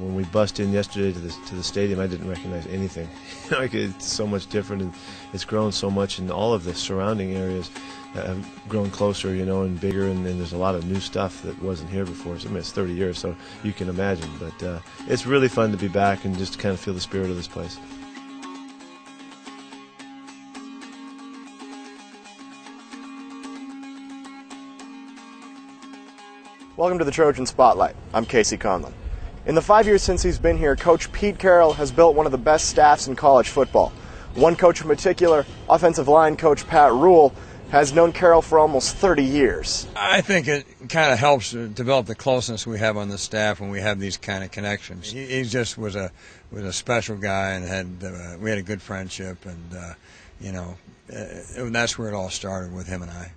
When we bust in yesterday to the stadium, I didn't recognize anything. Like, it's so much different, and it's grown so much, and all of the surrounding areas have grown closer, you know, and bigger, and there's a lot of new stuff that wasn't here before. So, I mean, it's 30 years, so you can imagine. But it's really fun to be back and just kind of feel the spirit of this place. Welcome to the Trojan Spotlight. I'm Casey Conlon. In the 5 years since he's been here, Coach Pete Carroll has built one of the best staffs in college football. One coach in particular, offensive line coach Pat Rule, has known Carroll for almost 30 years. I think it kind of helps to develop the closeness we have on the staff when we have these kind of connections. He just was a special guy, and we had a good friendship, and you know, that's where it all started with him and I.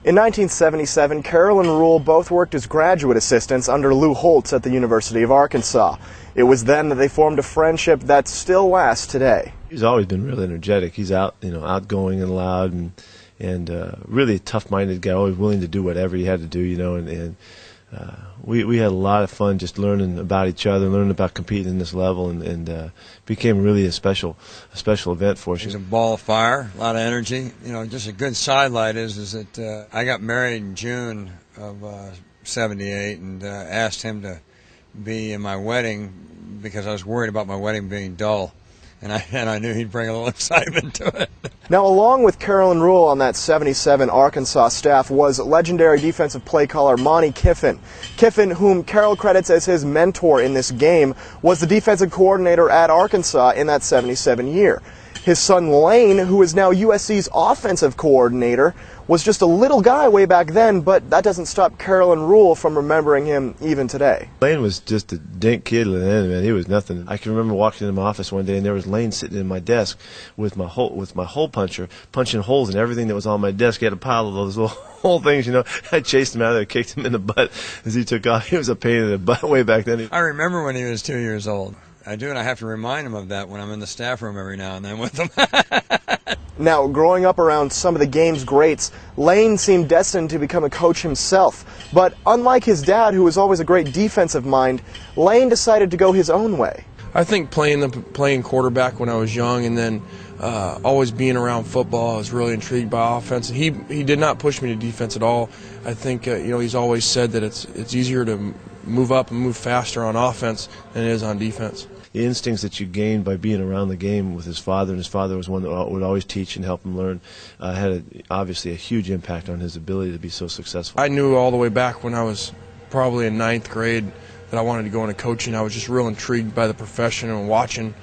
In 1977, Carroll and Rule both worked as graduate assistants under Lou Holtz at the University of Arkansas. It was then that they formed a friendship that still lasts today. He's always been really energetic. He's outgoing and loud, and really a tough-minded guy, always willing to do whatever he had to do, you know. And we had a lot of fun just learning about each other, learning about competing in this level, and became really a special event for us. He's a ball of fire, a lot of energy. You know, just a good sidelight is that I got married in June of '78, and asked him to be in my wedding because I was worried about my wedding being dull. And I knew he'd bring a little excitement to it. Now, along with Carroll and Rule on that '77 Arkansas staff was legendary defensive play caller Monty Kiffin. Kiffin, whom Carroll credits as his mentor in this game, was the defensive coordinator at Arkansas in that '77 year. His son Lane, who is now USC's offensive coordinator, was just a little guy way back then, but that doesn't stop Carroll and Rule from remembering him even today. Lane was just a dink kid, man. He was nothing. I can remember walking into my office one day, and there was Lane sitting in my desk with my hole puncher, punching holes in everything that was on my desk. He had a pile of those little whole things, you know. I chased him out of there, kicked him in the butt as he took off. He was a pain in the butt way back then. I remember when he was 2 years old. I do, and I have to remind him of that when I'm in the staff room every now and then with him. Now, growing up around some of the game's greats, Lane seemed destined to become a coach himself. But unlike his dad, who was always a great defensive mind, Lane decided to go his own way. I think playing quarterback when I was young, and then always being around football, I was really intrigued by offense. He did not push me to defense at all. I think you know, he's always said that it's easier to move up and move faster on offense than it is on defense. The instincts that you gained by being around the game with his father, and his father was one that would always teach and help him learn, had obviously a huge impact on his ability to be so successful. I knew all the way back when I was probably in 9th grade that I wanted to go into coaching. I was just real intrigued by the profession and watching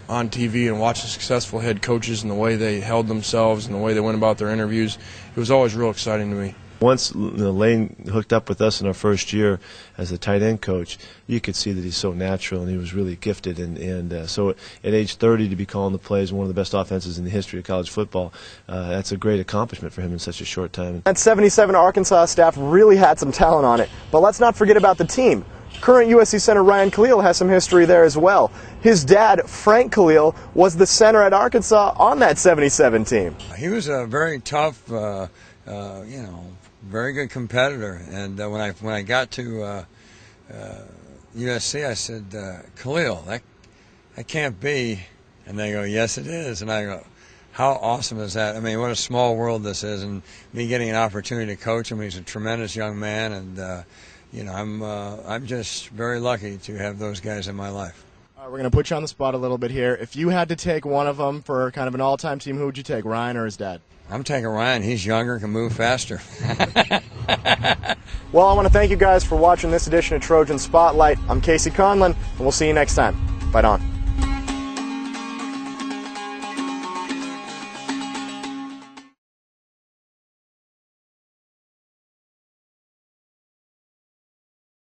on TV and watching successful head coaches and the way they held themselves and the way they went about their interviews. It was always real exciting to me. Once Lane hooked up with us in our first year as a tight end coach, you could see that he's so natural, and he was really gifted. And so at age 30 to be calling the plays, one of the best offenses in the history of college football, that's a great accomplishment for him in such a short time. That '77 Arkansas staff really had some talent on it. But let's not forget about the team. Current USC center Ryan Khalil has some history there as well. His dad, Frank Khalil, was the center at Arkansas on that '77 team. He was a very tough, you know, very good competitor. And when I got to USC, I said, Khalil, that can't be. And they go, yes, it is. And I go, how awesome is that? I mean, what a small world this is. And me getting an opportunity to coach him, he's a tremendous young man. And you know, I'm just very lucky to have those guys in my life. We're going to put you on the spot a little bit here. If you had to take one of them for kind of an all-time team, who would you take, Ryan or his dad? I'm taking Ryan. He's younger, can move faster. Well, I want to thank you guys for watching this edition of Trojan Spotlight. I'm Casey Conlon, and we'll see you next time. Fight on.